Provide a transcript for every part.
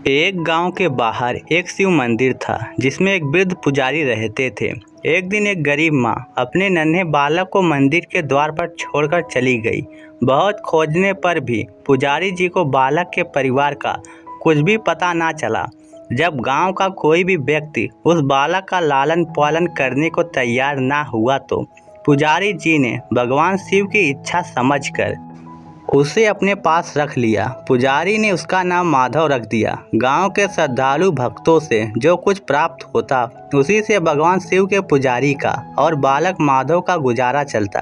एक गांव के बाहर एक शिव मंदिर था जिसमें एक वृद्ध पुजारी रहते थे। एक दिन एक गरीब माँ अपने नन्हे बालक को मंदिर के द्वार पर छोड़कर चली गई। बहुत खोजने पर भी पुजारी जी को बालक के परिवार का कुछ भी पता ना चला। जब गांव का कोई भी व्यक्ति उस बालक का लालन पालन करने को तैयार ना हुआ तो पुजारी जी ने भगवान शिव की इच्छा समझकर उसे अपने पास रख लिया। पुजारी ने उसका नाम माधव रख दिया। गांव के श्रद्धालु भक्तों से जो कुछ प्राप्त होता उसी से भगवान शिव के पुजारी का और बालक माधव का गुजारा चलता।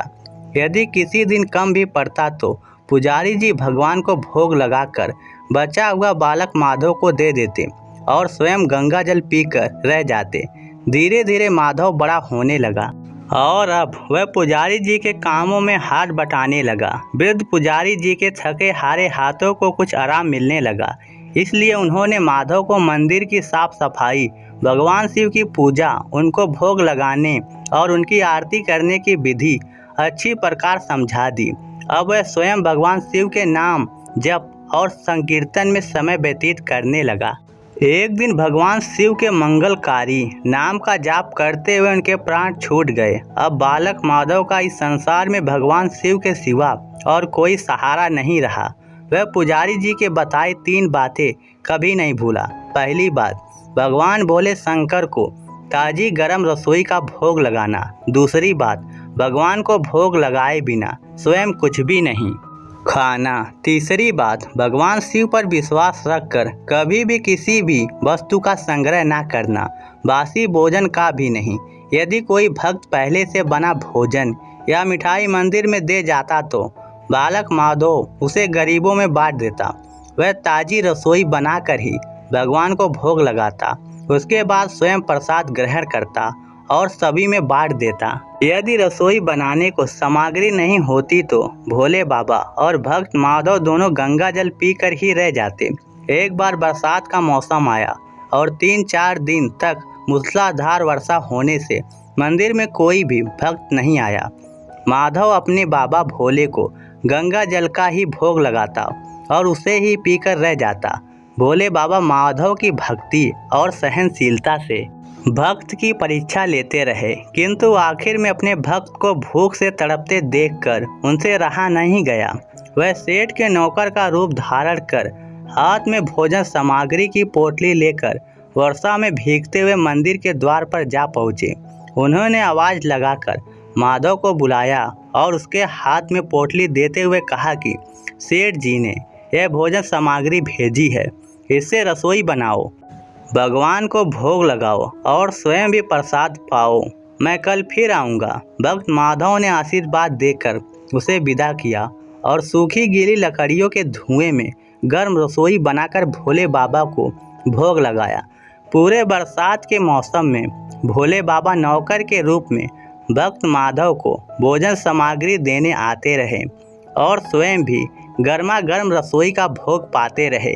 यदि किसी दिन कम भी पड़ता तो पुजारी जी भगवान को भोग लगाकर बचा हुआ बालक माधव को दे देते और स्वयं गंगा जल पीकर रह जाते। धीरे धीरे माधव बड़ा होने लगा और अब वह पुजारी जी के कामों में हाथ बटाने लगा। वृद्ध पुजारी जी के थके हारे हाथों को कुछ आराम मिलने लगा, इसलिए उन्होंने माधव को मंदिर की साफ सफाई, भगवान शिव की पूजा, उनको भोग लगाने और उनकी आरती करने की विधि अच्छी प्रकार समझा दी। अब वह स्वयं भगवान शिव के नाम जप और संकीर्तन में समय व्यतीत करने लगा। एक दिन भगवान शिव के मंगलकारी नाम का जाप करते हुए उनके प्राण छूट गए। अब बालक माधव का इस संसार में भगवान शिव के सिवा और कोई सहारा नहीं रहा। वह पुजारी जी के बताए 3 बातें कभी नहीं भूला। पहली बात, भगवान भोले शंकर को ताजी गरम रसोई का भोग लगाना। दूसरी बात, भगवान को भोग लगाए बिना स्वयं कुछ भी नहीं खाना। तीसरी बात, भगवान शिव पर विश्वास रखकर कभी भी किसी भी वस्तु का संग्रह ना करना, बासी भोजन का भी नहीं। यदि कोई भक्त पहले से बना भोजन या मिठाई मंदिर में दे जाता तो बालक माधव उसे गरीबों में बांट देता। वह ताजी रसोई बनाकर ही भगवान को भोग लगाता, उसके बाद स्वयं प्रसाद ग्रहण करता और सभी में बांट देता। यदि रसोई बनाने को सामग्री नहीं होती तो भोले बाबा और भक्त माधव दोनों गंगा जल पीकर ही रह जाते। एक बार बरसात का मौसम आया और 3-4 दिन तक मूसलाधार वर्षा होने से मंदिर में कोई भी भक्त नहीं आया। माधव अपने बाबा भोले को गंगा जल का ही भोग लगाता और उसे ही पीकर रह जाता। भोले बाबा माधव की भक्ति और सहनशीलता से भक्त की परीक्षा लेते रहे, किंतु आखिर में अपने भक्त को भूख से तड़पते देखकर उनसे रहा नहीं गया। वह सेठ के नौकर का रूप धारण कर हाथ में भोजन सामग्री की पोटली लेकर वर्षा में भीगते हुए मंदिर के द्वार पर जा पहुँचे। उन्होंने आवाज़ लगाकर माधव को बुलाया और उसके हाथ में पोटली देते हुए कहा कि सेठ जी ने यह भोजन सामग्री भेजी है, इससे रसोई बनाओ, भगवान को भोग लगाओ और स्वयं भी प्रसाद पाओ। मैं कल फिर आऊँगा। भक्त माधव ने आशीर्वाद देकर उसे विदा किया और सूखी गीली लकड़ियों के धुएं में गर्म रसोई बनाकर भोले बाबा को भोग लगाया। पूरे बरसात के मौसम में भोले बाबा नौकर के रूप में भक्त माधव को भोजन सामग्री देने आते रहे और स्वयं भी गर्मा गर्म रसोई का भोग पाते रहे।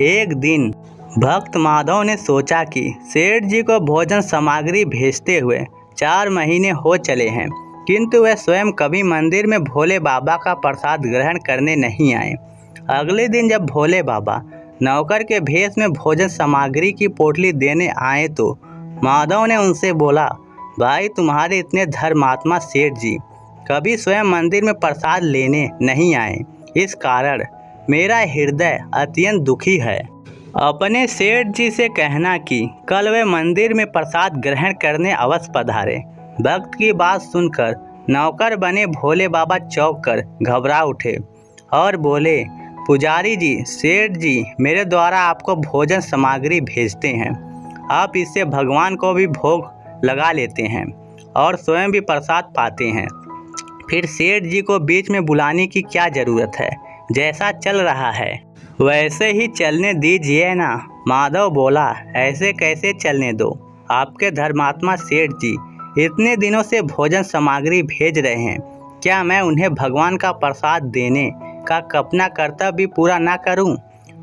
एक दिन भक्त माधव ने सोचा कि सेठ जी को भोजन सामग्री भेजते हुए 4 महीने हो चले हैं, किंतु वह स्वयं कभी मंदिर में भोले बाबा का प्रसाद ग्रहण करने नहीं आए। अगले दिन जब भोले बाबा नौकर के भेष में भोजन सामग्री की पोटली देने आए तो माधव ने उनसे बोला, भाई तुम्हारे इतने धर्मात्मा सेठ जी कभी स्वयं मंदिर में प्रसाद लेने नहीं आए, इस कारण मेरा हृदय अत्यंत दुखी है। अपने सेठ जी से कहना कि कल वे मंदिर में प्रसाद ग्रहण करने अवश्य पधारे। भक्त की बात सुनकर नौकर बने भोले बाबा चौंक कर घबरा उठे और बोले, पुजारी जी, सेठ जी मेरे द्वारा आपको भोजन सामग्री भेजते हैं, आप इससे भगवान को भी भोग लगा लेते हैं और स्वयं भी प्रसाद पाते हैं, फिर सेठ जी को बीच में बुलाने की क्या ज़रूरत है, जैसा चल रहा है वैसे ही चलने दीजिए ना। माधव बोला, ऐसे कैसे चलने दो, आपके धर्मात्मा सेठ जी इतने दिनों से भोजन सामग्री भेज रहे हैं, क्या मैं उन्हें भगवान का प्रसाद देने का अपना कर्तव्य पूरा ना करूं?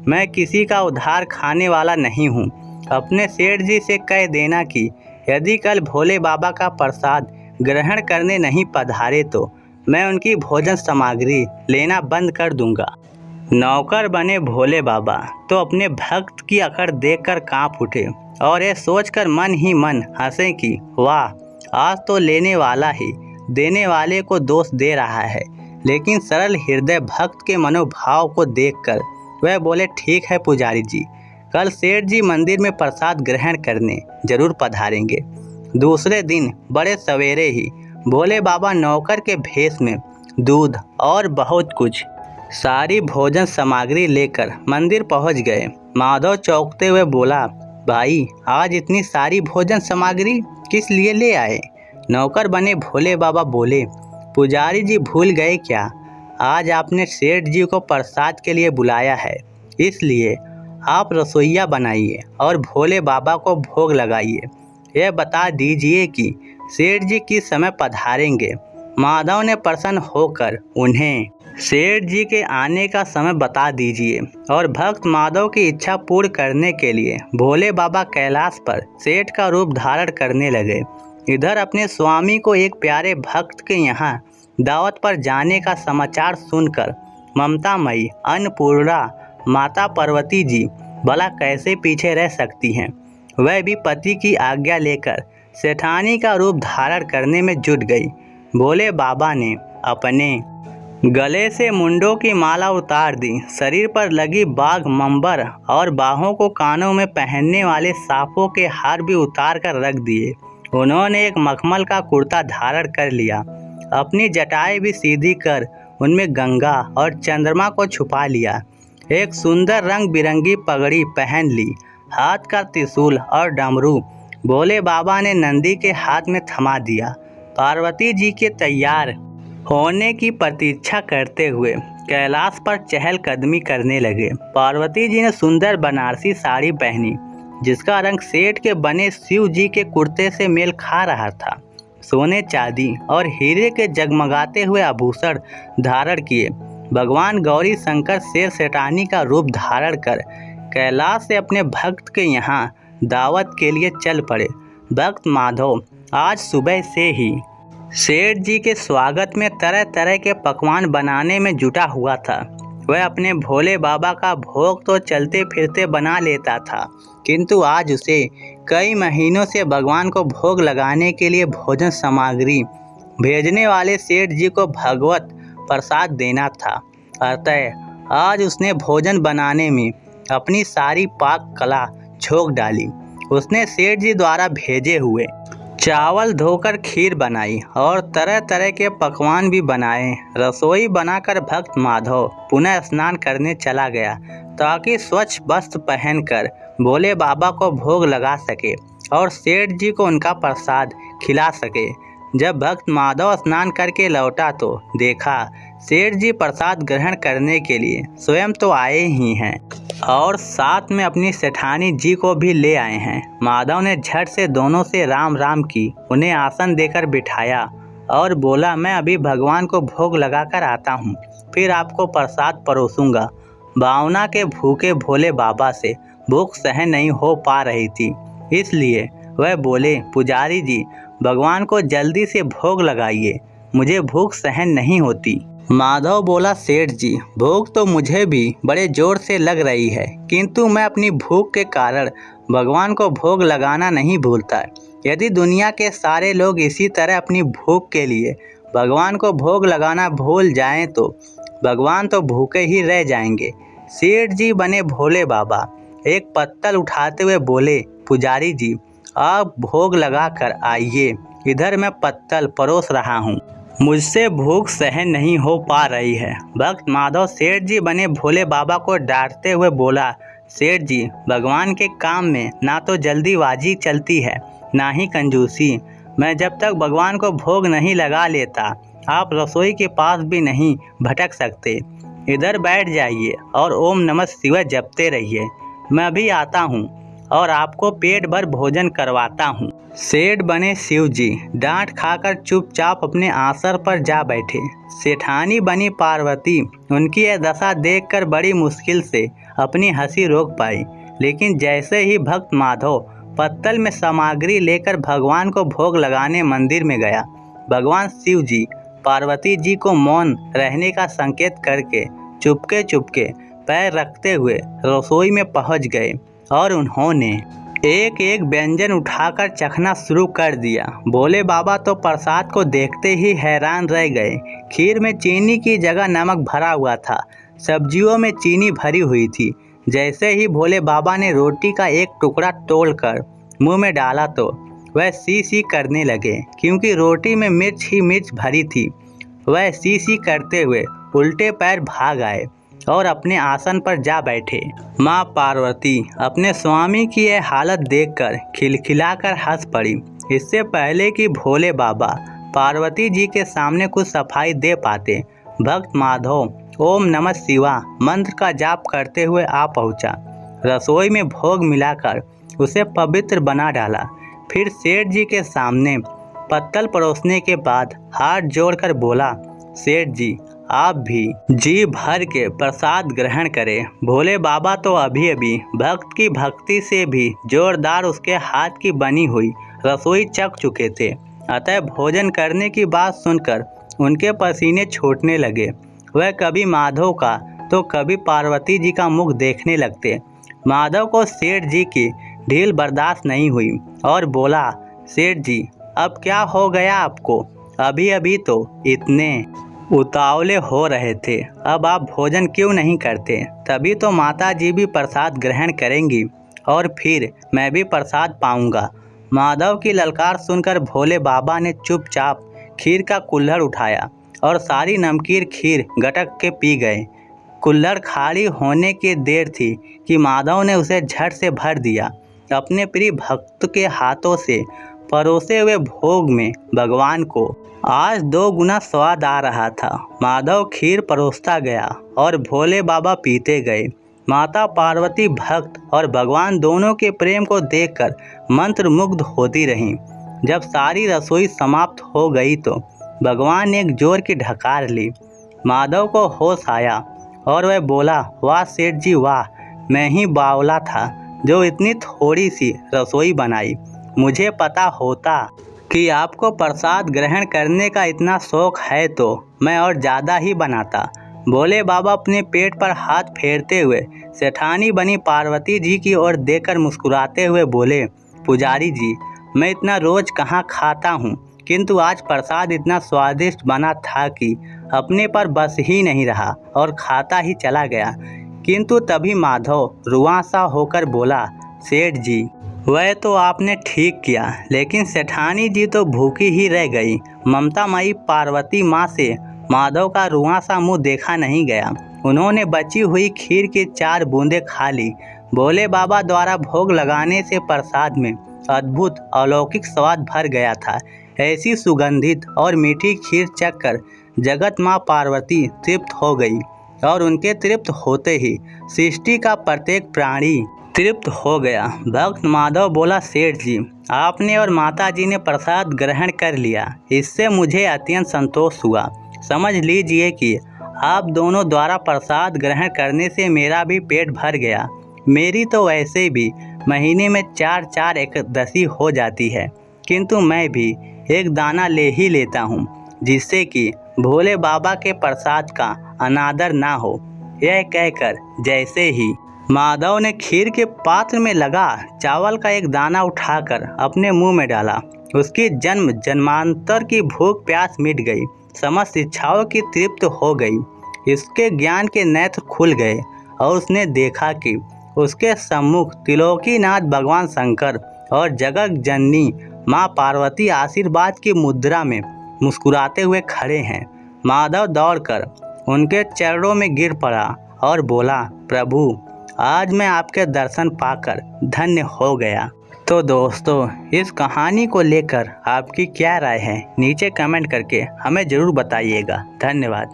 मैं किसी का उधार खाने वाला नहीं हूं। अपने सेठ जी से कह देना कि यदि कल भोले बाबा का प्रसाद ग्रहण करने नहीं पधारे तो मैं उनकी भोजन सामग्री लेना बंद कर दूंगा। नौकर बने भोले बाबा तो अपने भक्त की अकड़ देखकर कांप उठे और ये सोचकर मन ही मन हंसे कि वाह, आज तो लेने वाला ही देने वाले को दोष दे रहा है। लेकिन सरल हृदय भक्त के मनोभाव को देखकर वह बोले, ठीक है पुजारी जी, कल सेठ जी मंदिर में प्रसाद ग्रहण करने जरूर पधारेंगे। दूसरे दिन बड़े सवेरे ही भोले बाबा नौकर के भेष में दूध और बहुत कुछ सारी भोजन सामग्री लेकर मंदिर पहुंच गए। माधव चौंकते हुए बोला, भाई आज इतनी सारी भोजन सामग्री किस लिए ले आए? नौकर बने भोले बाबा बोले, पुजारी जी भूल गए क्या, आज आपने सेठ जी को प्रसाद के लिए बुलाया है, इसलिए आप रसोइया बनाइए और भोले बाबा को भोग लगाइए। यह बता दीजिए कि सेठ जी किस समय पधारेंगे। माधव ने प्रसन्न होकर उन्हें सेठ जी के आने का समय बता दीजिए और भक्त माधव की इच्छा पूर्ण करने के लिए भोले बाबा कैलाश पर सेठ का रूप धारण करने लगे। इधर अपने स्वामी को एक प्यारे भक्त के यहाँ दावत पर जाने का समाचार सुनकर ममतामयी अन्नपूर्णा माता पार्वती जी भला कैसे पीछे रह सकती हैं। वह भी पति की आज्ञा लेकर सेठानी का रूप धारण करने में जुट गई। भोले बाबा ने अपने गले से मुंडों की माला उतार दी, शरीर पर लगी बाघ मंबर और बाहों को कानों में पहनने वाले सांपों के हार भी उतार कर रख दिए। उन्होंने एक मखमल का कुर्ता धारण कर लिया, अपनी जटाएं भी सीधी कर उनमें गंगा और चंद्रमा को छुपा लिया। एक सुंदर रंग बिरंगी पगड़ी पहन ली, हाथ का त्रिशूल और डमरू भोले बाबा ने नंदी के हाथ में थमा दिया। पार्वती जी के तैयार होने की प्रतीक्षा करते हुए कैलाश पर चहलकदमी करने लगे। पार्वती जी ने सुंदर बनारसी साड़ी पहनी, जिसका रंग सेठ के बने शिव जी के कुर्ते से मेल खा रहा था। सोने चांदी और हीरे के जगमगाते हुए आभूषण धारण किए भगवान गौरी शंकर शेर सेठानी का रूप धारण कर कैलाश से अपने भक्त के यहाँ दावत के लिए चल पड़े। भक्त माधव आज सुबह से ही सेठ जी के स्वागत में तरह तरह के पकवान बनाने में जुटा हुआ था। वह अपने भोले बाबा का भोग तो चलते फिरते बना लेता था, किंतु आज उसे कई महीनों से भगवान को भोग लगाने के लिए भोजन सामग्री भेजने वाले सेठ जी को भगवत प्रसाद देना था। अतः आज उसने भोजन बनाने में अपनी सारी पाक कला झोंक डाली। उसने सेठ जी द्वारा भेजे हुए चावल धोकर खीर बनाई और तरह तरह के पकवान भी बनाए। रसोई बनाकर भक्त माधव पुनः स्नान करने चला गया, ताकि स्वच्छ वस्त्र पहनकर भोले बाबा को भोग लगा सके और सेठ जी को उनका प्रसाद खिला सके। जब भक्त माधव स्नान करके लौटा तो देखा सेठ जी प्रसाद ग्रहण करने के लिए स्वयं तो आए ही हैं और साथ में अपनी सेठानी जी को भी ले आए हैं। माधव ने झट से दोनों से राम राम की, उन्हें आसन देकर बिठाया और बोला, मैं अभी भगवान को भोग लगाकर आता हूँ, फिर आपको प्रसाद परोसूंगा। भावना के भूखे भोले बाबा से भूख सहन नहीं हो पा रही थी, इसलिए वह बोले, पुजारी जी भगवान को जल्दी से भोग लगाइए, मुझे भूख सहन नहीं होती। माधव बोला, सेठ जी भूख तो मुझे भी बड़े जोर से लग रही है, किंतु मैं अपनी भूख के कारण भगवान को भोग लगाना नहीं भूलता। यदि दुनिया के सारे लोग इसी तरह अपनी भूख के लिए भगवान को भोग लगाना भूल जाएं तो भगवान तो भूखे ही रह जाएंगे। सेठ जी बने भोले बाबा एक पत्तल उठाते हुए बोले, पुजारी जी आप भोग लगा कर आइए, इधर मैं पत्तल परोस रहा हूँ, मुझसे भूख सहन नहीं हो पा रही है। भक्त माधव सेठ जी बने भोले बाबा को डांटते हुए बोला, सेठ जी भगवान के काम में ना तो जल्दीबाजी चलती है ना ही कंजूसी। मैं जब तक भगवान को भोग नहीं लगा लेता आप रसोई के पास भी नहीं भटक सकते। इधर बैठ जाइए और ओम नमः शिवाय जपते रहिए, मैं अभी आता हूँ और आपको पेट भर भोजन करवाता हूँ। सेठ बने शिव जी डांट खाकर चुपचाप अपने आसन पर जा बैठे। सेठानी बनी पार्वती उनकी यह दशा देखकर बड़ी मुश्किल से अपनी हंसी रोक पाई, लेकिन जैसे ही भक्त माधव पत्तल में सामग्री लेकर भगवान को भोग लगाने मंदिर में गया, भगवान शिव जी पार्वती जी को मौन रहने का संकेत करके चुपके चुपके पैर रखते हुए रसोई में पहुंच गए और उन्होंने एक एक व्यंजन उठाकर चखना शुरू कर दिया। भोले बाबा तो प्रसाद को देखते ही हैरान रह गए। खीर में चीनी की जगह नमक भरा हुआ था, सब्जियों में चीनी भरी हुई थी। जैसे ही भोले बाबा ने रोटी का एक टुकड़ा तोड़कर मुंह में डाला तो वह सी सी करने लगे, क्योंकि रोटी में मिर्च ही मिर्च भरी थी। वह सी सी करते हुए उल्टे पैर भाग आए और अपने आसन पर जा बैठे। माँ पार्वती अपने स्वामी की यह हालत देखकर खिलखिलाकर हंस पड़ी। इससे पहले कि भोले बाबा पार्वती जी के सामने कुछ सफाई दे पाते, भक्त माधव ओम नमः शिवाय मंत्र का जाप करते हुए आ पहुंचा। रसोई में भोग मिलाकर उसे पवित्र बना डाला। फिर सेठ जी के सामने पत्तल परोसने के बाद हाथ जोड़कर बोला, सेठ जी आप भी जी भर के प्रसाद ग्रहण करें। भोले बाबा तो अभी अभी भक्त की भक्ति से भी जोरदार उसके हाथ की बनी हुई रसोई चख चुके थे। अतः भोजन करने की बात सुनकर उनके पसीने छूटने लगे। वह कभी माधव का तो कभी पार्वती जी का मुख देखने लगते। माधव को सेठ जी की ढील बर्दाश्त नहीं हुई और बोला, सेठ जी अब क्या हो गया आपको? अभी अभी तो इतने उतावले हो रहे थे, अब आप भोजन क्यों नहीं करते? तभी तो माता जी भी प्रसाद ग्रहण करेंगी और फिर मैं भी प्रसाद पाऊंगा। माधव की ललकार सुनकर भोले बाबा ने चुपचाप खीर का कुल्हड़ उठाया और सारी नमकीन खीर गटक के पी गए। कुल्हड़ खाली होने की देर थी कि माधव ने उसे झट से भर दिया। अपने प्रिय भक्त के हाथों से परोसे हुए भोग में भगवान को आज 2 गुना स्वाद आ रहा था। माधव खीर परोसता गया और भोले बाबा पीते गए। माता पार्वती भक्त और भगवान दोनों के प्रेम को देखकर मंत्रमुग्ध होती रहीं। जब सारी रसोई समाप्त हो गई तो भगवान ने एक जोर की ढकार ली। माधव को होश आया और वह बोला, वाह सेठ जी वाह, मैं ही बावला था जो इतनी थोड़ी सी रसोई बनाई। मुझे पता होता कि आपको प्रसाद ग्रहण करने का इतना शौक है तो मैं और ज़्यादा ही बनाता। भोले बाबा अपने पेट पर हाथ फेरते हुए सेठानी बनी पार्वती जी की ओर देखकर मुस्कुराते हुए बोले, पुजारी जी मैं इतना रोज कहाँ खाता हूँ, किंतु आज प्रसाद इतना स्वादिष्ट बना था कि अपने पर बस ही नहीं रहा और खाता ही चला गया। किंतु तभी माधव रुआंसा होकर बोला, सेठ जी वह तो आपने ठीक किया, लेकिन सेठानी जी तो भूखी ही रह गई। ममता माई पार्वती माँ से माधव का रुआंसा मुँह देखा नहीं गया। उन्होंने बची हुई खीर की 4 बूंदें खा ली। भोले बाबा द्वारा भोग लगाने से प्रसाद में अद्भुत अलौकिक स्वाद भर गया था। ऐसी सुगंधित और मीठी खीर चखकर जगत माँ पार्वती तृप्त हो गई और उनके तृप्त होते ही सृष्टि का प्रत्येक प्राणी तृप्त हो गया। भक्त माधव बोला, सेठ जी आपने और माता जी ने प्रसाद ग्रहण कर लिया, इससे मुझे अत्यंत संतोष हुआ। समझ लीजिए कि आप दोनों द्वारा प्रसाद ग्रहण करने से मेरा भी पेट भर गया। मेरी तो वैसे भी महीने में 4-4 एकादशी हो जाती है, किंतु मैं भी एक दाना ले ही लेता हूँ, जिससे कि भोले बाबा के प्रसाद का अनादर ना हो। यह कहकर जैसे ही माधव ने खीर के पात्र में लगा चावल का एक दाना उठाकर अपने मुंह में डाला, उसकी जन्म जन्मांतर की भूख प्यास मिट गई, समस्त इच्छाओं की तृप्त हो गई। इसके ज्ञान के नेत्र खुल गए और उसने देखा कि उसके सम्मुख त्रिलोकीनाथ भगवान शंकर और जगत जननी माँ पार्वती आशीर्वाद की मुद्रा में मुस्कुराते हुए खड़े हैं। माधव दौड़कर उनके चरणों में गिर पड़ा और बोला, प्रभु आज मैं आपके दर्शन पाकर धन्य हो गया। तो दोस्तों इस कहानी को लेकर आपकी क्या राय है, नीचे कमेंट करके हमें ज़रूर बताइएगा। धन्यवाद।